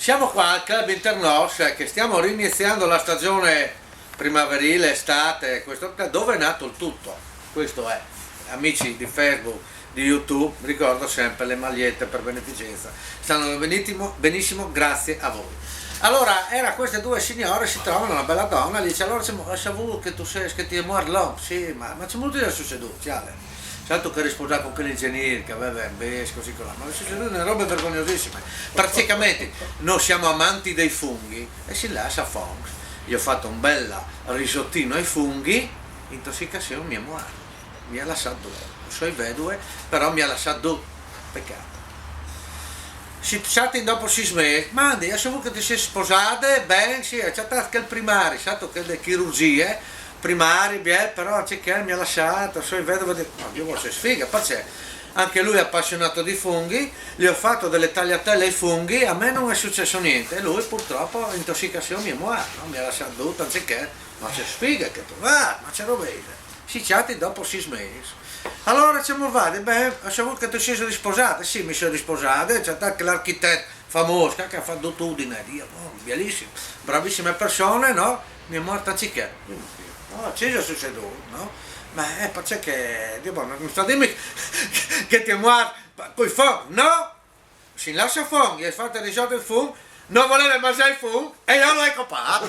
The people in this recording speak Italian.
Siamo qua al Club Internos che stiamo riniziando la stagione primaverile, estate, dove è nato il tutto. Questo è, amici di Facebook, di YouTube, ricordo sempre le magliette per beneficenza. Stanno benissimo, grazie a voi. Allora, queste due signore si trovano una bella donna, gli dice allora c'è voluto che tu sei, che ti è morto l'uomo, sì, ma c'è molto di succeduto, Ale. Certo che risposa con quell'ingegnere che aveva un bes, così colà, ma sono delle robe vergognosissime. Praticamente noi siamo amanti dei funghi e si lascia Fonks. Gli ho fatto un bel risottino ai funghi, intossicazione mia muore. Mi ha lasciato due. Sono vedove, però mi ha lasciato due. Peccato. Si stati dopo 6 mesi, ma adesso che ti sei sposate, bene, sì, c'è stato anche il primario, stato che le chirurgie primari, però c'è che mi ha lasciato, sono vedovo di no, io voglio sfiga, perché anche lui è appassionato di funghi, gli ho fatto delle tagliatelle ai funghi, a me non è successo niente, e lui purtroppo intossicazione mi muore, no? Mi ha lasciato tutto, anziché, ma c'è sfiga che tu va, ma c'è rovese, si chatti dopo 6 mesi. Allora ci muovate, ho saputo che tu sei risposata, sì mi sono risposata, c'è anche l'architetto famoso che ha fatto Udine, Dio, oh, bellissimo, bravissime persone, no? Mi è morta anziché. No, ci è succeduto, no? Ma perché che, Dio, non sta a dirmi che ti muore con i funghi, no? Si lascia funghi, hai fatto il risotto il fungo, non voleva mangiare il fungo e io l'ho copato.